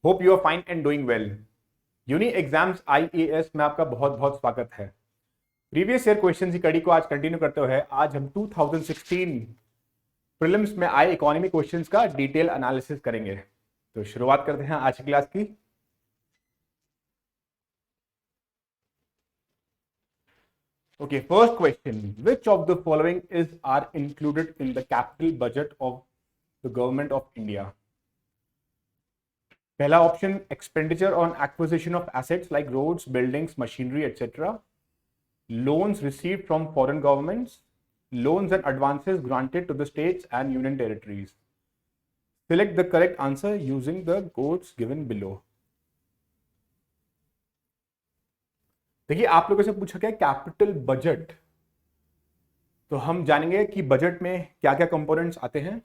Hope you are fine and doing well. Uni exams IAS में आपका बहुत बहुत स्वागत है। प्रीवियस ईयर क्वेश्चन की कड़ी को आज कंटिन्यू करते हुए आज हम 2016 प्रीलिम्स में आए इकोनॉमी क्वेश्चंस का डिटेल एनालिसिस करेंगे। तो शुरुआत करते हैं आज की क्लास की। Okay, first question. Which of the following are included in the capital budget of the government of India? पहला option expenditure on acquisition of assets like roads, buildings, machinery etcetera, loans received from foreign governments, loans and advances granted to the states and union territories. Select the correct answer using the codes given below. देखिए, आप लोगों से पूछा गया capital budget, तो हम जानेंगे कि बजट में क्या क्या कंपोनेंट्स आते हैं।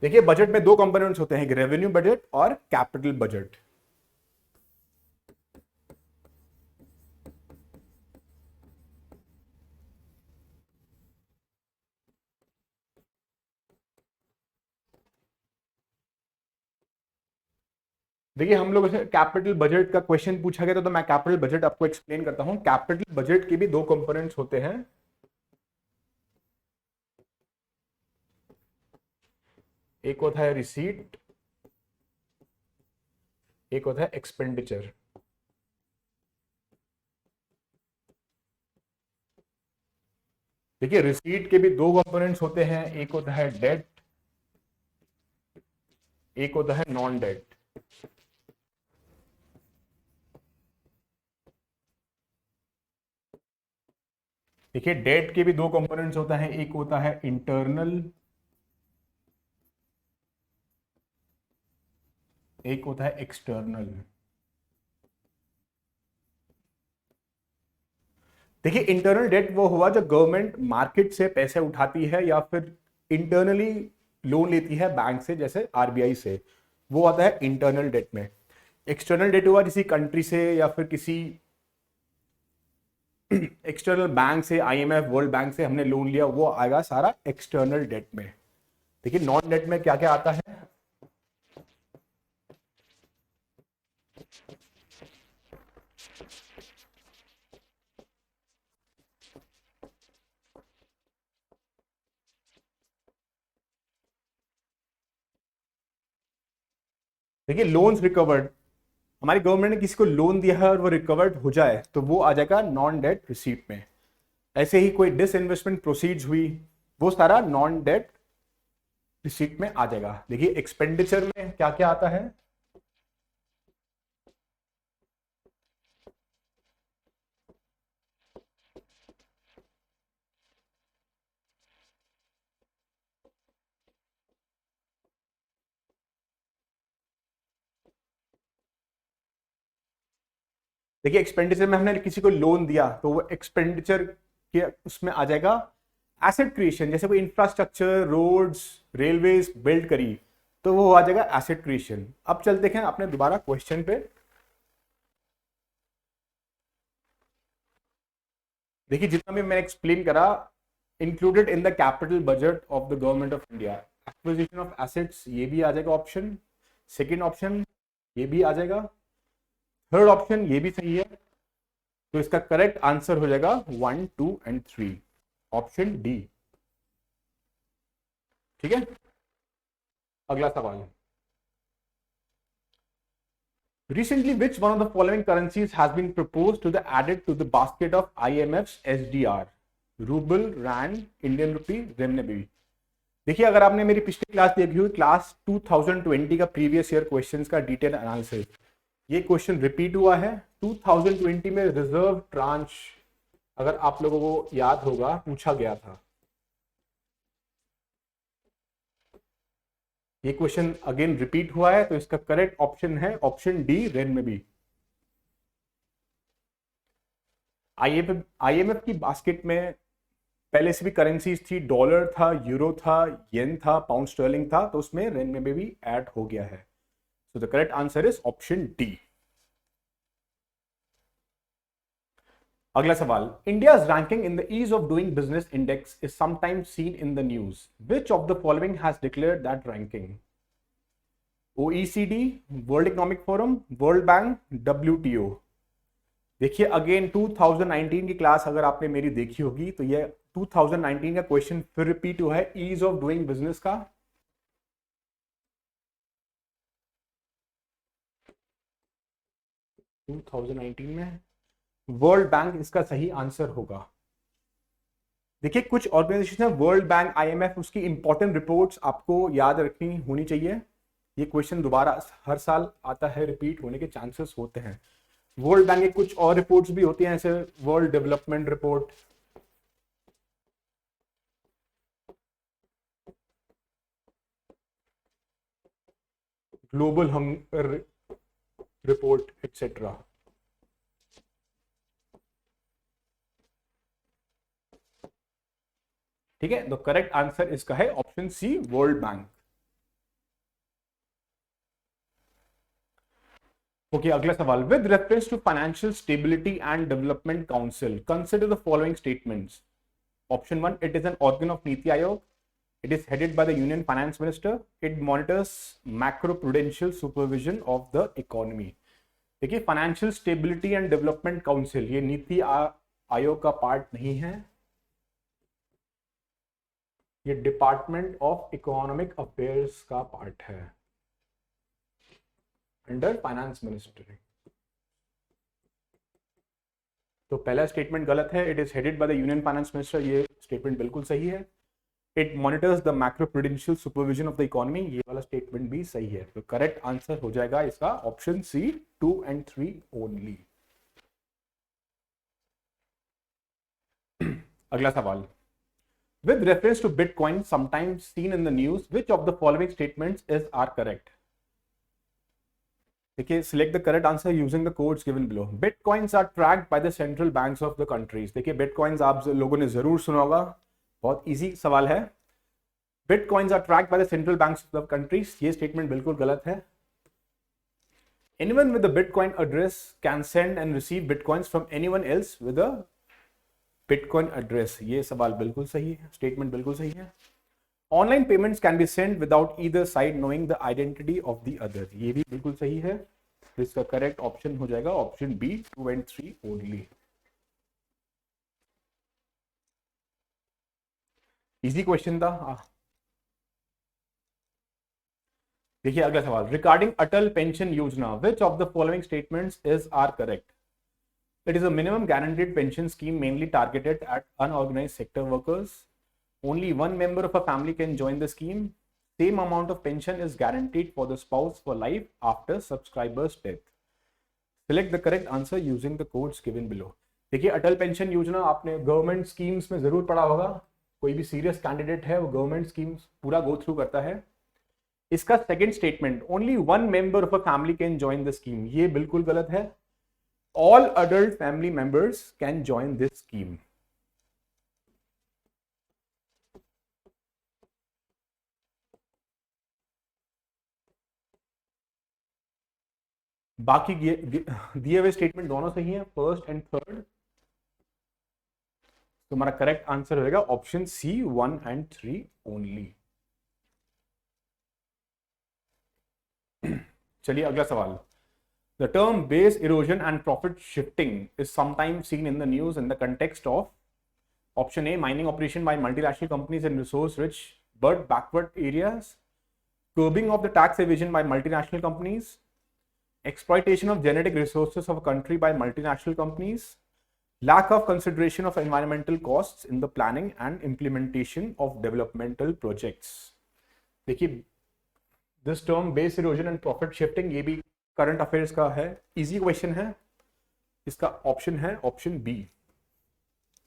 देखिए, बजट में दो कंपोनेंट्स होते हैं, रेवेन्यू बजट और कैपिटल बजट। देखिए, हम लोगों से कैपिटल बजट का क्वेश्चन पूछा गया तो मैं कैपिटल बजट आपको एक्सप्लेन करता हूं। कैपिटल बजट के भी दो कंपोनेंट्स होते हैं, एक होता है रिसीट, एक होता है एक्सपेंडिचर। देखिए, रिसीट के भी दो कंपोनेंट्स होते हैं, एक होता है डेट, एक होता है नॉन डेट। देखिए, डेट के भी दो कंपोनेंट्स होता है, एक होता है इंटरनल, एक होता है एक्सटर्नल। देखिए, इंटरनल डेट वो हुआ जब गवर्नमेंट मार्केट से पैसे उठाती है या फिर इंटरनली लोन लेती है बैंक से, जैसे RBI से, वो आता है इंटरनल डेट में। एक्सटर्नल डेट हुआ किसी कंट्री से या फिर किसी एक्सटर्नल बैंक से, IMF, वर्ल्ड बैंक से हमने लोन लिया, वो आएगा सारा एक्सटर्नल डेट में। देखिए, नॉन डेट में क्या क्या आता है। देखिए, लोन्स रिकवर्ड, हमारी गवर्नमेंट ने किसी को लोन दिया है और वो रिकवर्ड हो जाए तो वो आ जाएगा नॉन डेट रिसीट में। ऐसे ही कोई डिसइन्वेस्टमेंट प्रोसीड्स हुई, वो सारा नॉन डेट रिसीट में आ जाएगा। देखिए, एक्सपेंडिचर में क्या क्या आता है। देखिए, एक्सपेंडिचर में हमने किसी को लोन दिया तो वो एक्सपेंडिचर के उसमें आ जाएगा एसेट क्रिएशन। जैसे कोई इंफ्रास्ट्रक्चर, रोड्स, रेलवेज बिल्ड करी तो वो आ जाएगा एसेट क्रिएशन। अब चलते हैं अपने दोबारा क्वेश्चन पे। देखिए, जितना भी मैंने एक्सप्लेन करा, included in the capital budget of the government of India, acquisition of assets, ये भी आ जाएगा ऑप्शन। सेकेंड ऑप्शन ये भी आ जाएगा। थर्ड ऑप्शन ये भी सही है, तो इसका करेक्ट आंसर हो जाएगा 1, 2 एंड 3, ऑप्शन डी। ठीक है, अगला सवाल। Recently, which one of the following currencies has been proposed to the added to the basket of IMF's SDR? Rouble, rand, Indian rupee, renminbi. देखिए, अगर आपने मेरी पिछली क्लास देखी हुई, क्लास 2020 का प्रीवियस ईयर क्वेश्चंस का डिटेल एनालिसिस, ये क्वेश्चन रिपीट हुआ है 2020 में। रिजर्व ट्रांच, अगर आप लोगों को याद होगा, पूछा गया था। ये क्वेश्चन अगेन रिपीट हुआ है, तो इसका करेक्ट ऑप्शन है ऑप्शन डी, रेमनेबी। IMF की बास्केट में पहले से भी करेंसीज थी, डॉलर था, यूरो था, येन था, पाउंड स्टर्लिंग था, तो उसमें रेमनेबी भी ऐड हो गया है। So the correct answer is option D. अगला सवाल, India's ranking in the ease of doing business index is sometimes seen in the news, which of the following has declared that ranking? OECD, world economic forum, world bank, WTO। देखिए again 2019 की class अगर आपने मेरी देखी होगी तो ये 2019 का क्वेश्चन फिर रिपीट हुआ है ईज ऑफ डूइंग बिजनेस का। टू 2019 में वर्ल्ड बैंक इसका सही आंसर होगा। देखिए कुछ ऑर्गेनाइजेशन है, वर्ल्ड बैंक, IMF, उसकी इंपॉर्टेंट रिपोर्ट्स आपको याद रखनी होनी चाहिए। ये क्वेश्चन दोबारा हर साल आता है, रिपीट होने के चांसेस होते हैं। वर्ल्ड बैंक की कुछ और रिपोर्ट्स भी होती हैं, ऐसे world development report, global hunger report etcetera. ठीक है, तो करेक्ट आंसर इसका है option C, world bank. Okay, अगला सवाल, with reference to financial stability and development council consider the following statements. Option 1, it is an organ of NITI Aayog, it is headed by the union finance minister, it monitors macro prudential supervision of the economy। देखिए financial stability and development council ये नीति आयोग का part नहीं है, ये department of economic affairs का part है under finance ministry. तो पहला स्टेटमेंट गलत है, it is headed by the union finance minister, ये स्टेटमेंट बिल्कुल सही है। It monitors the macro prudential supervision of the economy, ये वाला स्टेटमेंट भी सही है। तो करेक्ट आंसर हो जाएगा इसका ऑप्शन सी, 2 and 3 ओनली। अगला सवाल, with reference to Bitcoin sometimes seen in the news, which of the following statements are correct? देखिए, select the correct answer using the codes given below. Bitcoins are tracked by the central banks of the countries। देखिए Bitcoins आप लोगों ने जरूर सुना होगा, बहुत easy सवाल है। Bitcoins are tracked by the central banks of the countries, ये स्टेटमेंट बिल्कुल गलत है। Anyone with a Bitcoin address can send and receive Bitcoins from anyone else with a Bitcoin address, ये सवाल बिल्कुल सही है, स्टेटमेंट बिल्कुल सही है। Online payments can be send without either side knowing the identity of the other, ये भी बिल्कुल सही है। इसका करेक्ट ऑप्शन हो जाएगा option B, 2 and 3 only. Easy question था। देखिए अगला सवाल, regarding Atal pension Yojana, which of the following statements are correct? It is a minimum guaranteed pension scheme mainly targeted at unorganized sector workers. Only one member of a family can join the scheme. Same amount of pension is guaranteed for the spouse for life after subscriber's death. Select the correct answer using the codes given below. देखिए अटल pension योजना आपने government schemes में जरूर पढ़ा होगा, कोई भी serious candidate है वो गवर्नमेंट स्कीम्स पूरा गो थ्रू करता है। इसका second statement, only one member of a family can join the scheme, ये बिल्कुल गलत है। All adult family members can join this scheme। बाकी दिए हुए स्टेटमेंट दोनों सही हैं, फर्स्ट एंड थर्ड। तो हमारा करेक्ट आंसर होगा ऑप्शन सी, 1 and 3 ओनली। चलिए अगला सवाल, the term base erosion and profit shifting is sometimes seen in the news in the context of option A, mining operation by multinational companies in resource rich but backward areas, curbing of the tax evasion by multinational companies, exploitation of genetic resources of a country by multinational companies, lack of consideration of environmental costs in the planning and implementation of developmental projects। देखिए this term base erosion and profit shifting ये भी current affairs का है, easy question है। इसका option है option B,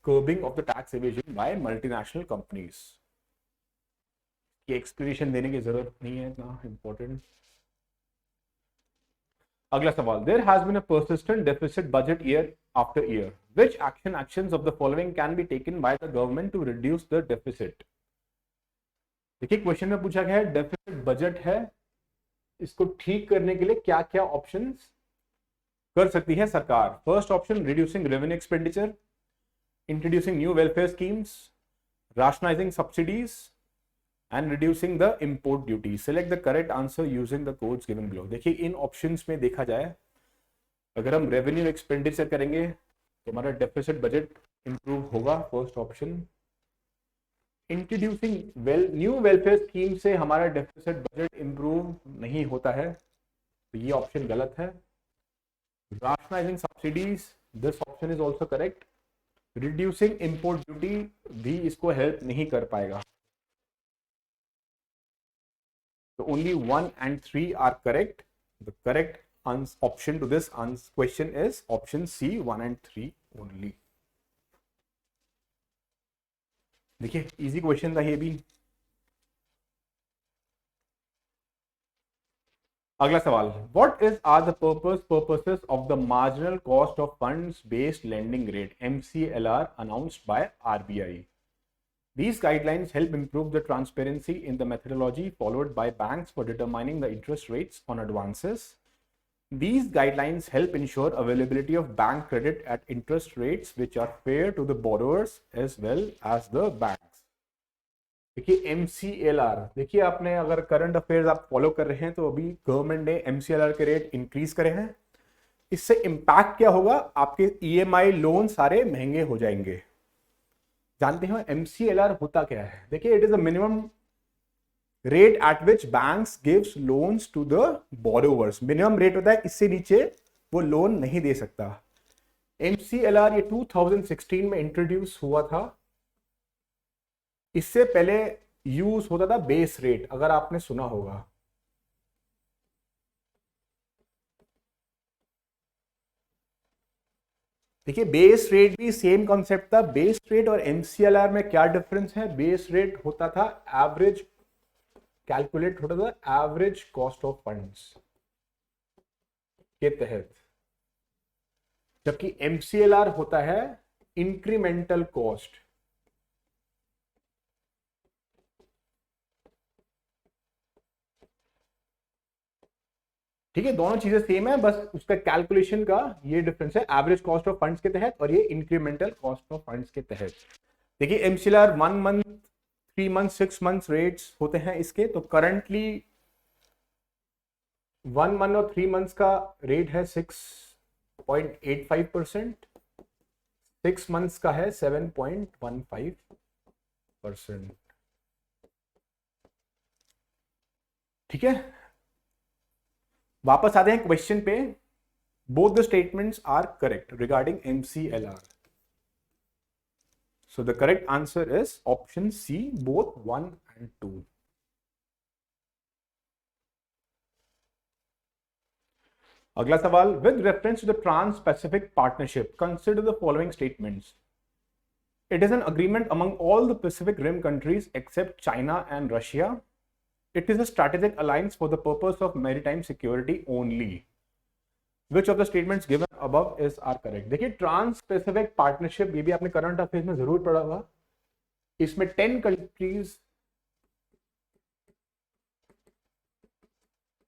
curbing of the tax evasion by multinational companies. ये explanation देने की जरूरत नहीं है, इतना इंपॉर्टेंट। अगला सवाल, there has been a persistent deficit budget year after year, which actions of the following can be taken by the government to reduce the deficit. देखिए क्वेश्चन में पूछा गया है डेफिसिट बजट है, इसको ठीक करने के लिए क्या क्या ऑप्शंस कर सकती है सरकार? First option, reducing revenue expenditure, introducing new welfare schemes, rationalizing subsidies, and reducing the import duty. Select the correct answer using the codes given below. देखिए इन ऑप्शंस में देखा जाए, अगर हम रेवेन्यू एक्सपेंडिचर करेंगे तो हमारा डेफिसिट बजट इंप्रूव होगा, first option. Introducing new welfare scheme से हमारा डेफिसिट बजट इंप्रूव नहीं होता है, तो ये ऑप्शन गलत है। Rationalising subsidies, this option is also correct. Reducing import duty भी इसको हेल्प नहीं कर पाएगा। So only 1 and 3 are correct. The correct option to this question is option C, 1 and 3 only. देखिए इजी क्वेश्चन था ये भी। अगला सवाल, what is are the purposes of the marginal cost of funds based lending rate MCLR announced by RBI? These guidelines help improve the transparency in the methodology followed by banks for determining the interest rates on advances. These guidelines help ensure availability of bank credit at interest rates which are fair to the borrowers as well as the banks. देखिए MCLR, देखिए आपने अगर current affairs आप follow कर रहे हैं तो अभी गवर्नमेंट ने MCLR के रेट इंक्रीज करे हैं। इससे इंपैक्ट क्या होगा? आपके EMI लोन सारे महंगे हो जाएंगे। जानते हो MCLR होता क्या है? देखिए it is a minimum rate at which banks gives loans to the borrowers. Minimum rate होता है, इससे नीचे वो लोन नहीं दे सकता। MCLR ये 2016 में इंट्रोड्यूस हुआ था। इससे पहले यूज होता था बेस रेट, अगर आपने सुना होगा। देखिए बेस रेट भी सेम कॉन्सेप्ट था। बेस रेट और MCLR में क्या डिफरेंस है? बेस रेट होता था एवरेज, कैलकुलेट होता था एवरेज कॉस्ट ऑफ फंड्स के तहत, जबकि MCLR होता है इंक्रीमेंटल कॉस्ट। ठीक है, दोनों चीजें सेम है, बस उसका कैलकुलेशन का ये डिफरेंस है, एवरेज कॉस्ट ऑफ फंड्स के तहत और ये इंक्रीमेंटल कॉस्ट ऑफ फंड्स के तहत। देखिए MCLR 1 month, 3 month, 6 month rates होते हैं इसके। तो करंटली 1 मंथ और 3 मंथ्स का रेट है 6.85%, 6 मंथ्स का है 7.15%। ठीक है, वापस आते हैं क्वेश्चन पे। Both the statements are correct regarding MCLR. So the correct answer is option C, both 1 and 2. अगला सवाल, with reference to the Trans-Pacific Partnership, consider the following statements. It is an agreement among all the Pacific Rim countries except China and Russia. It is a strategic alliance for the purpose of maritime security only. Which of the statements given above are correct? देखिए trans Pacific partnership, ये भी आपने current affairs में जरूर पढ़ा होगा। इसमें 10 countries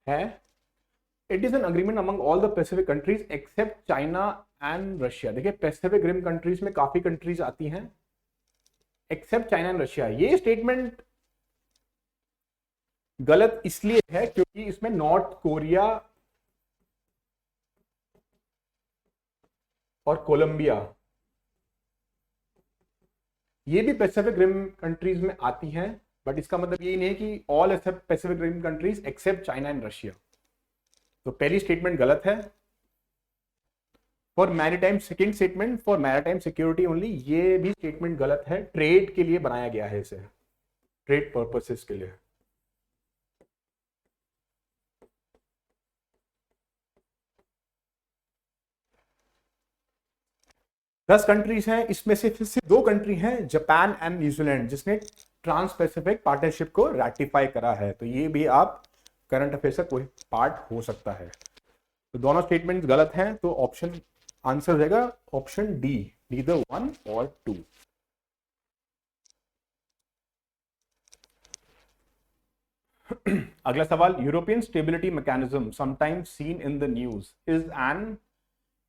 है। It is an agreement among all the Pacific countries except China and Russia. देखिए पैसिफिक रिम कंट्रीज में काफी कंट्रीज आती हैं, एक्सेप्ट चाइना एंड रशिया। ये स्टेटमेंट गलत इसलिए है क्योंकि इसमें नॉर्थ कोरिया और कोलंबिया ये भी पैसिफिक रिम कंट्रीज में आती हैं, बट इसका मतलब ये नहीं है कि all except Pacific Rim countries except China and Russia. तो पहली स्टेटमेंट गलत है। For maritime, second statement for maritime security only, ये भी स्टेटमेंट गलत है। ट्रेड के लिए बनाया गया है इसे, ट्रेड पर्पसेस के लिए। दस कंट्रीज हैं, इसमें से सिर्फ 2 कंट्री हैं, जापान एंड न्यूजीलैंड, जिसने ट्रांस पैसिफिक पार्टनरशिप को रैटिफाई करा है। तो ये भी आप करंट अफेयर का कोई पार्ट हो सकता है। तो दोनों स्टेटमेंट गलत हैं, तो ऑप्शन आंसर रहेगा ऑप्शन डी, नीदर 1 और 2। अगला सवाल, European stability mechanism sometimes seen in the news is an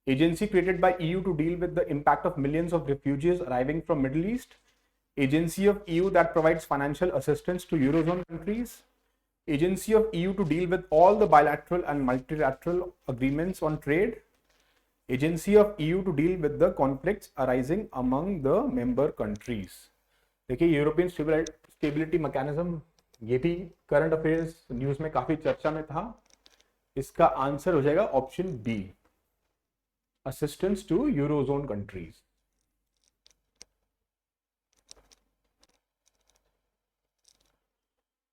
Agency created by EU to deal with the impact of millions of refugees arriving from Middle East. Agency of EU that provides financial assistance to Eurozone countries. Agency of EU to deal with all the bilateral and multilateral agreements on trade. Agency of EU to deal with the conflicts arising among the member countries. देखिए European stability mechanism, ये भी current affairs news में काफी चर्चा में था. इसका answer हो जाएगा option B, assistance to eurozone countries.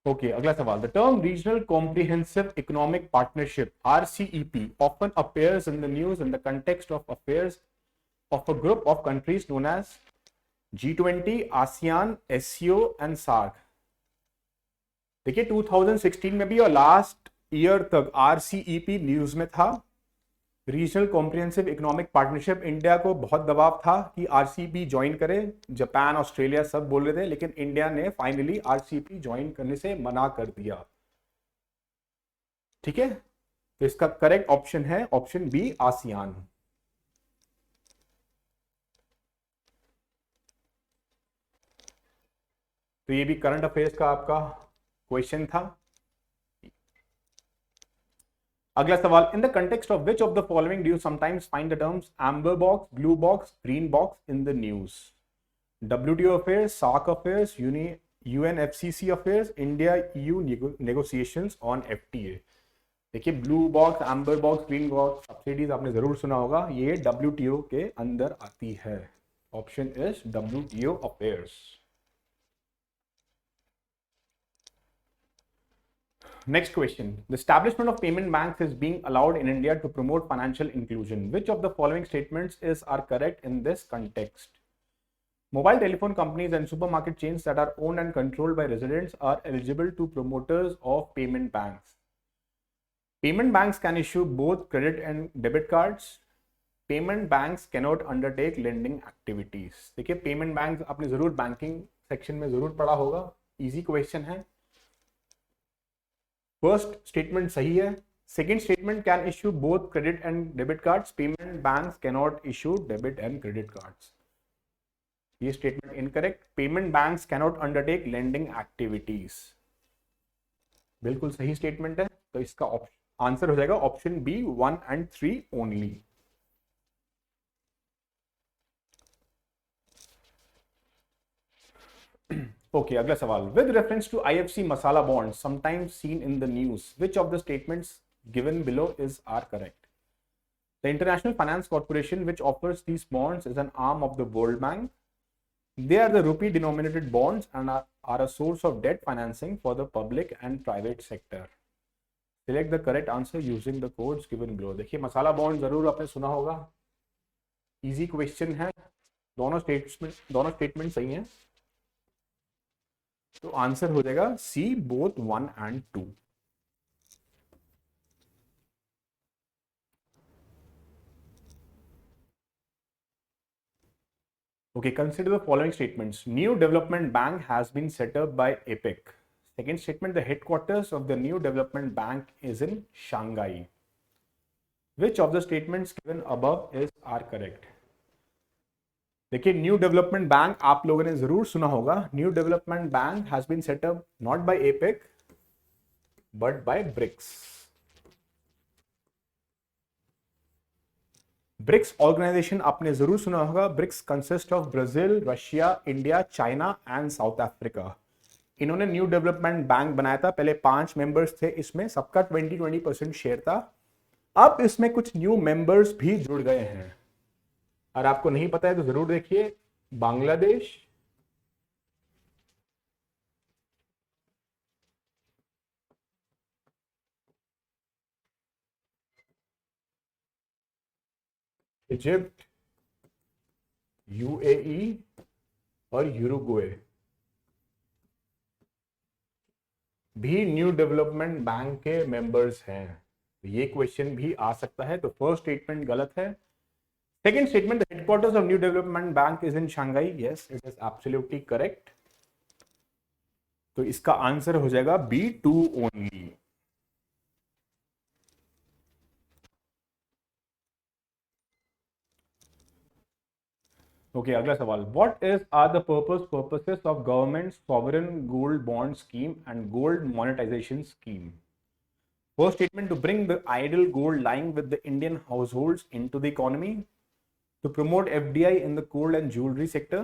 Okay, अगला सवाल. The term regional comprehensive economic partnership RCEP often appears in the news in the context of affairs of a group of countries known as G20, ASEAN, SCO and SAARC. देखिए 2016 में भी और last year तक RCEP news में था. Regional comprehensive economic partnership, India को बहुत दबाव था कि RCEP ज्वाइन करे. जापान, ऑस्ट्रेलिया सब बोल रहे थे, लेकिन इंडिया ने फाइनली RCEP ज्वाइन करने से मना कर दिया. ठीक है, तो इसका करेक्ट ऑप्शन है ऑप्शन बी, आसियान. तो ये भी करंट अफेयर्स का आपका क्वेश्चन था. अगला सवाल. In the context of which of the following do you sometimes find the terms amber box, blue box, green box in the news? WTO affairs, SAARC affairs, UNFCCC affairs, India EU negotiations on FTA. देखिए blue box, amber box, green box subsidies आपने जरूर सुना होगा, ये WTO के अंदर आती है. Option is WTO affairs. Next question. The establishment of payment banks is being allowed in India to promote financial inclusion. Which of the following statements are correct in this context? Mobile telephone companies and supermarket chains that are owned and controlled by residents are eligible to promoters of payment banks. Payment banks can issue both credit and debit cards. Payment banks cannot undertake lending activities. देखिए payment bank आपने जरूर banking section में जरूर पढ़ा होगा, easy question है. First statement सही है. Second statement can issue both credit and debit cards. Payment banks cannot issue debit and credit cards. ये statement incorrect. Payment banks cannot undertake lending activities. बिल्कुल सही स्टेटमेंट है. तो इसका आंसर हो जाएगा option B, 1 and 3 only. Okay, अगला सवाल. With reference to IFC masala bonds sometimes seen in the news, which of the statements given below are correct? The International Finance Corporation, which offers these bonds, is an arm of the World Bank. They are the rupee denominated bonds and are a source of debt financing for the public and private sector. Select the correct answer using the codes given below. देखिए मसाला bond जरूर आपने सुना होगा, easy question है. दोनों statement सही हैं, तो आंसर हो जाएगा सी, both 1 and 2. Okay, consider the following statements. New Development Bank has been set up by APEC. Second statement, the headquarters of the New Development Bank is in Shanghai. Which of the statements given above are correct? देखिए new development bank आप लोगों ने जरूर सुना होगा. New development bank has been set up not by APEC but by BRICS. BRICS organization आपने जरूर सुना होगा. BRICS consist of Brazil, Russia, India, China and South Africa. इन्होंने न्यू डेवलपमेंट बैंक बनाया था. पहले 5 मेंबर्स थे, इसमें सबका 20% शेयर था. अब इसमें कुछ न्यू मेंबर्स भी जुड़ गए हैं. और आपको नहीं पता है तो जरूर देखिए. बांग्लादेश, इजिप्ट, UAE और यूरुग्वे भी न्यू डेवलपमेंट बैंक के मेंबर्स हैं. ये क्वेश्चन भी आ सकता है. तो फर्स्ट स्टेटमेंट गलत है. Second statement, the headquarters of New Development Bank is in Shanghai. Yes, it is absolutely correct. तो इसका आंसर हो जाएगा B2 only. ओके, अगला सवाल, what is are the purposes of government sovereign gold bond scheme and gold monetization scheme? First statement, to bring the idle gold lying with the Indian households into the economy, to promote FDI in the gold and jewelry sector,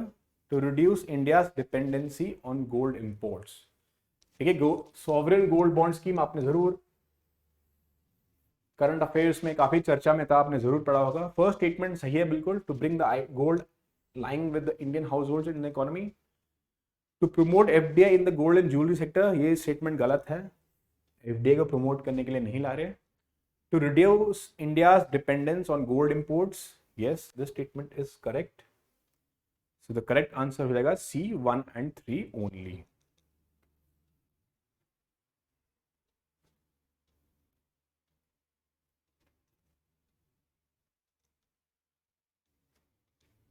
to reduce India's dependency on gold imports. देखिए, sovereign gold bond scheme आपने जरूर current affairs में काफी चर्चा में था, आपने जरूर पढ़ा होगा। फर्स्ट स्टेटमेंट सही है बिल्कुल, to bring the gold lying with the Indian household in the economy, to promote FDI in the gold and jewellery sector, ये स्टेटमेंट गलत है, एफडीआई को प्रमोट करने के लिए नहीं ला रहे। To reduce India's dependence on gold imports, yes this statement is correct, so the correct answer हो जाएगा सी 1 and 3 ओनली।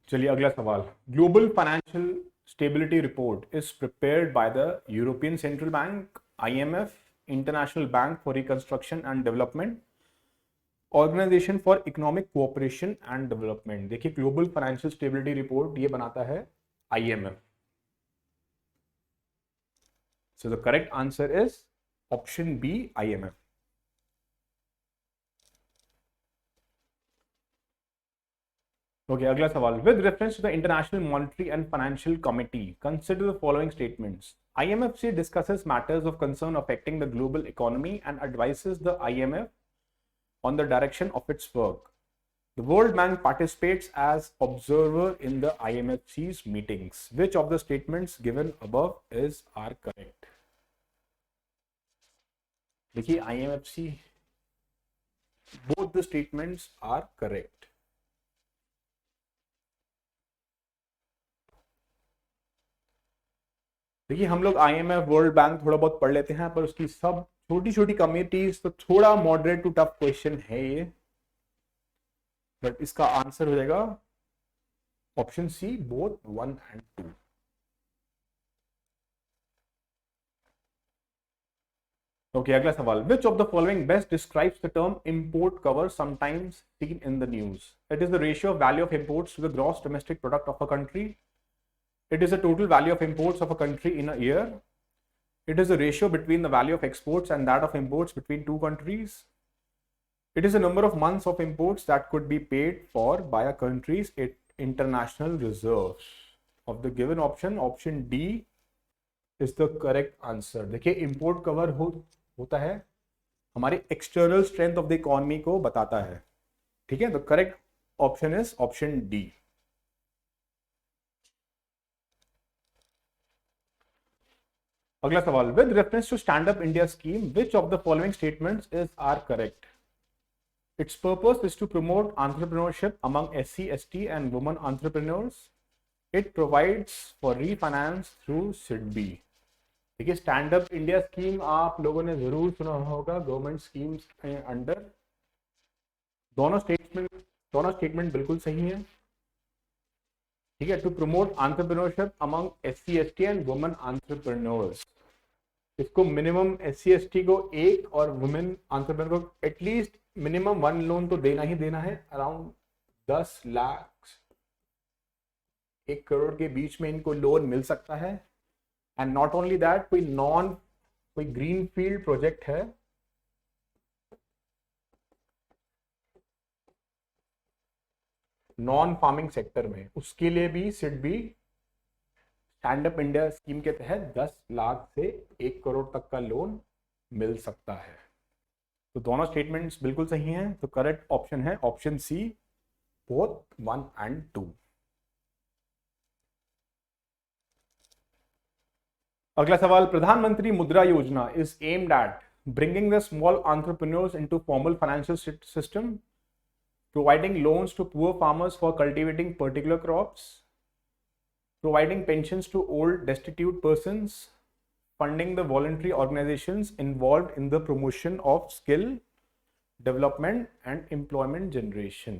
चलिए अगला सवाल, global financial stability report is prepared by the European central bank, IMF, international bank for reconstruction and development, organization for economic cooperation and development. देखिए, global financial stability report ये बनाता है IMF, so the correct answer is option B, IMF। Okay, अगला सवाल, with reference to the international monetary and financial committee consider the following statements. IMFC discusses matters of concern affecting the global economy and advises the IMF on the direction of its work. The World Bank participates as observer in the IMFC's meetings. Which of the statements given above are correct? देखिए, IMFC, both the statements are correct. देखिए, हम लोग IMF, world bank थोड़ा बहुत पढ़ लेते हैं, पर उसकी सब छोटी छोटी कम्युनिटीज तो थोड़ा मॉडरेट टू टफ क्वेश्चन है ये, बट इसका आंसर हो जाएगा option C, both 1 and 2। Okay, अगला सवाल, which of the following best describes the term import cover sometimes seen in the news? It is the ratio of value of imports to the gross domestic product of a country, it is the total value of imports of a country in a year, it is the ratio between the value of exports and that of imports between two countries, it is the number of months of imports that could be paid for by a country's international reserves. Of the given option, option D is the correct answer। देखिए, import cover होता है हमारे external strength of the economy को बताता है, ठीक है, तो correct option is option D. अगला सवाल, with reference to stand up India scheme, which of the following statements are correct? Its purpose is to promote entrepreneurship among SC, ST and women entrepreneurs, it provides for refinance through SIDBI. देखिए, stand up India scheme आप लोगों ने जरूर सुना होगा, government schemes के अंडर। दोनों स्टेटमेंट बिल्कुल सही है, ठीक है, to promote entrepreneurship among SC, ST and women entrepreneurs. इसको मिनिमम SC, ST को एक और वुमेन एंटरप्रेन्योर को एटलीस्ट मिनिमम 1 लोन तो देना ही देना है, अराउंड 10 लाख 1 करोड़ के बीच में इनको लोन मिल सकता है। एंड नॉट ओनली दैट, कोई ग्रीन फील्ड प्रोजेक्ट है नॉन फार्मिंग सेक्टर में, उसके लिए भी SIDBI stand up India scheme के तहत 10 लाख से 1 करोड़ तक का लोन मिल सकता है। तो दोनों स्टेटमेंट्स बिल्कुल सही हैं, तो करेक्ट ऑप्शन है ऑप्शन सी, बोथ 1 and 2। अगला सवाल, प्रधानमंत्री मुद्रा योजना is aimed at bringing the small entrepreneurs into formal financial system, providing loans to poor farmers for cultivating particular crops, providing pensions to old destitute persons, funding the voluntary organizations involved in the promotion of skill development and employment generation।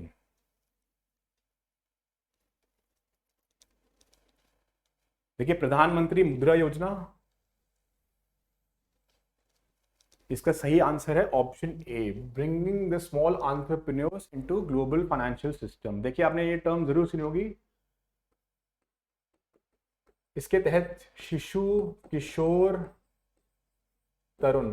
देखिए, प्रधानमंत्री मुद्रा योजना, इसका सही answer है option A, bringing the small entrepreneurs into global financial system. देखिए, आपने ये टर्म जरूर सुनी होगी, इसके तहत शिशु, किशोर, तरुण,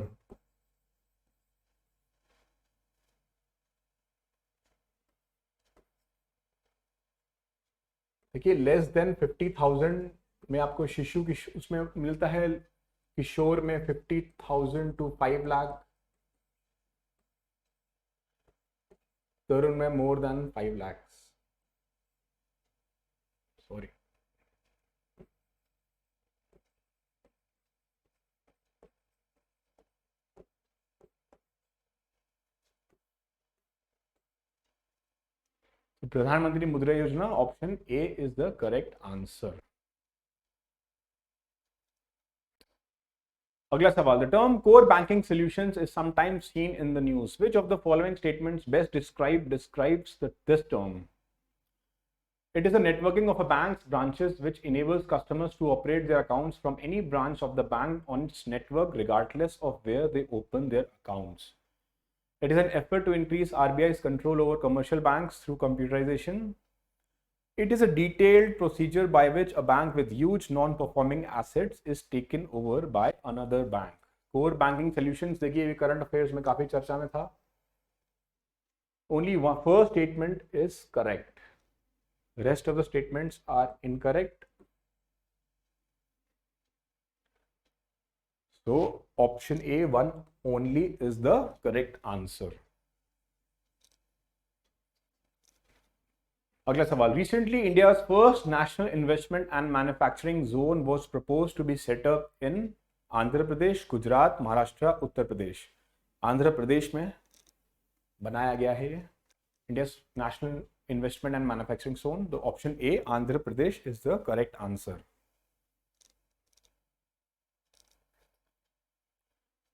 देखिए लेस देन 50,000 में आपको शिशु उसमें मिलता है, किशोर में 50,000 to 5 लाख, तरुण में मोर देन 5 लाख। सॉरी, प्रधानमंत्री मुद्रा योजना option A is the correct answer. अगला सवाल, the term core banking solutions is sometimes seen in the news, which of the following statements best describes this term? It is a networking of a bank's branches which enables customers to operate their accounts from any branch of the bank on its network regardless of where they open their accounts. It is an effort to increase RBI's control over commercial banks through computerization. It is a detailed procedure by which a bank with huge non-performing assets is taken over by another bank. Core banking solutions, देखिए ये current affairs में काफी चर्चा में था. Only one first statement is correct. The rest of the statements are incorrect. So option A, one only, is the correct answer. अगला सवाल, recently India's first national investment and manufacturing zone was proposed to be set up in Andhra Pradesh, Gujarat, Maharashtra, Uttar Pradesh. Andhra Pradesh में बनाया गया है India's national investment and manufacturing zone. The option A, Andhra Pradesh, is the correct answer.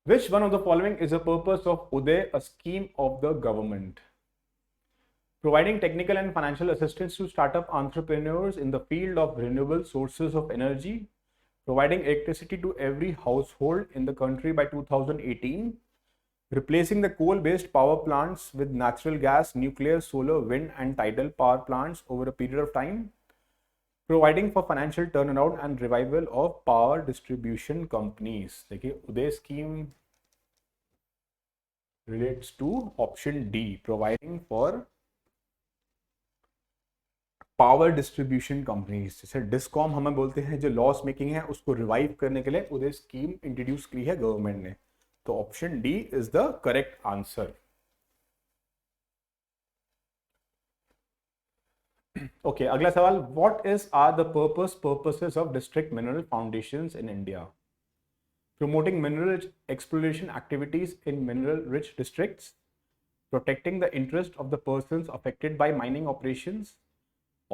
Which one of the following is the purpose of Uday, a scheme of the government? Providing technical and financial assistance to startup entrepreneurs in the field of renewable sources of energy, providing electricity to every household in the country by 2018, replacing the coal-based power plants with natural gas, nuclear, solar, wind and tidal power plants over a period of time, providing for financial turnaround and revival of power distribution companies. देखिए उदय scheme relates to option D, providing for power distribution companies, जैसे discom हमें बोलते हैं, जो loss making है उसको revive करने के लिए उदय स्कीम इंट्रोड्यूस की है गवर्नमेंट ने. तो option D is the correct answer. Okay, अगला सवाल, what is are the purposes of district mineral foundations in India? Promoting mineral exploration activities in mineral rich districts, protecting the interest of the persons affected by mining operations,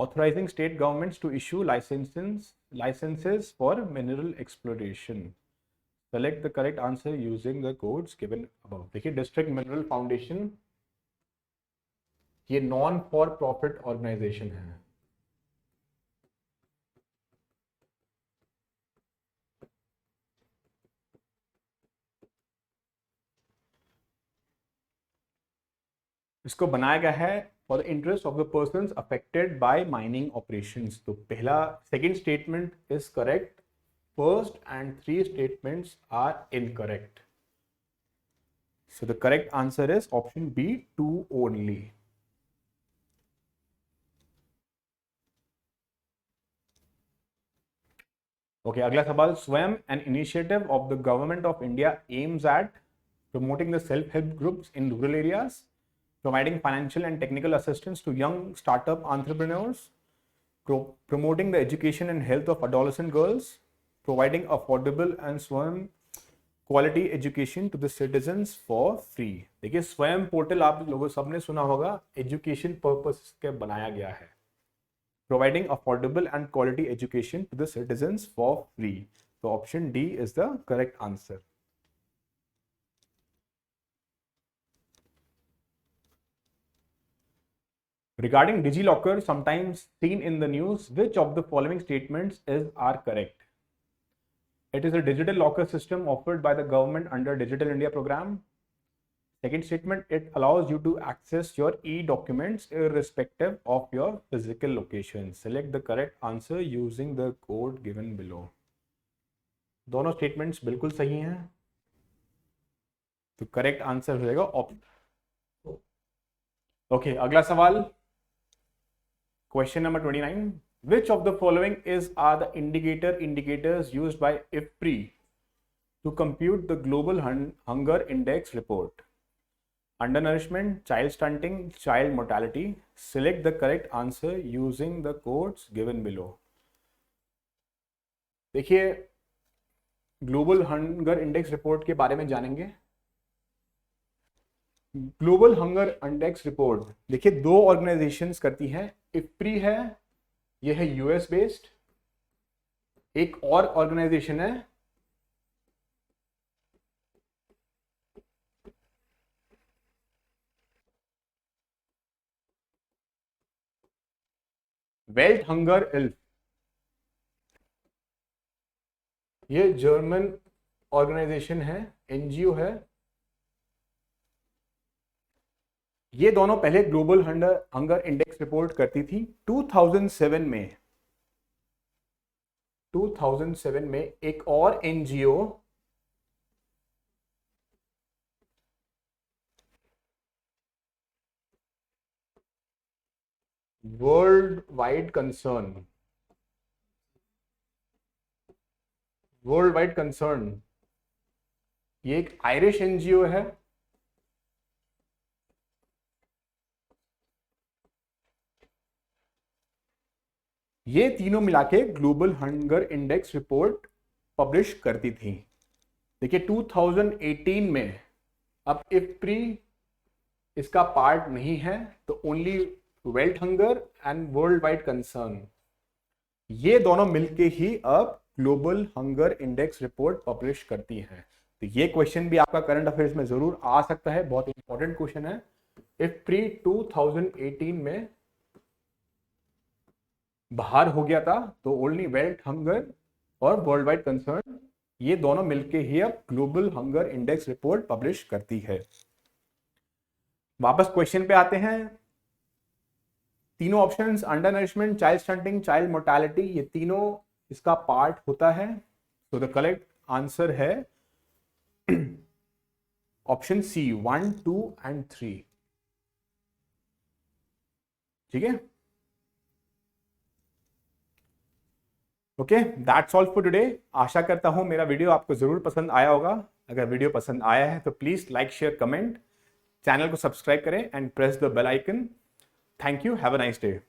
authorizing state governments to issue licenses for mineral exploration. Select the correct answer using the codes given above. देखिए district mineral foundation ये non for profit organisation है. इसको बनाया गया है for the interest of the persons affected by mining operations. तो पहला, second statement is correct, first and three statements are incorrect. So the correct answer is option B, 2 only. Okay, अगला सवाल, स्वयं an initiative of the government of India aims at promoting the self-help groups in rural areas, providing financial and technical assistance to young startup entrepreneurs, promoting the education and health of adolescent girls, providing affordable and स्वयं quality education to the citizens for free. देखिए स्वयं portal आप लोगों सबने सुना होगा, education purpose के बनाया गया है. Providing affordable and quality education to the citizens for free. So option D is the correct answer. Regarding DigiLocker, sometimes seen in the news, which of the following statements are correct? It is a digital locker system offered by the government under Digital India program. Second statement, it allows you to access your e-documents irrespective of your physical location. Select the correct answer using the code given below. दोनों statements बिल्कुल सही हैं, तो correct answer हो जाएगा option. Okay, अगला सवाल, question number 29. Which of the following are the indicators used by IFPRI to compute the global hunger index report? Undernourishment, child stunting, child mortality. Select the correct answer using the codes given below. देखिए, global hunger index report के बारे में जानेंगे। Global hunger index report देखिए दो organisations करती हैं, इफ्री है, ये है यूएस बेस्ड, एक और ऑर्गेनाइजेशन है वेल्ट हंगर इल्फ, ये जर्मन ऑर्गेनाइजेशन है, एनजीओ है। ये दोनों पहले ग्लोबल हंगर इंडेक्स रिपोर्ट करती थी। 2007 में एक और एनजीओ वर्ल्ड वाइड कंसर्न, ये एक आयरिश एनजीओ है। ये तीनों मिलाके global hunger index report publish करती थी। देखिए 2018 में अब इफ्री इसका पार्ट नहीं है, तो only welt hunger and world wide concern, ये दोनों मिलके ही अब global hunger index report publish करती हैं। तो ये क्वेश्चन भी आपका करंट अफेयर्स में जरूर आ सकता है, बहुत इंपॉर्टेंट क्वेश्चन है। इफ्री 2018 में बाहर हो गया था, तो ओनली वेल्ट हंगर और वर्ल्ड वाइड कंसर्न, ये दोनों मिलके ही अब global hunger index report publish करती है। वापस क्वेश्चन पे आते हैं। तीनों options, under nourishment, child stunting, child mortality, ये तीनों इसका पार्ट होता है। तो द करेक्ट आंसर है ऑप्शन सी, 1, 2 एंड 3। ठीक है, okay, that's all for today. आशा करता हूं मेरा वीडियो आपको जरूर पसंद आया होगा। अगर वीडियो पसंद आया है तो please like, share, comment, channel को सब्सक्राइब करें and press the bell icon. Thank you, have a nice day.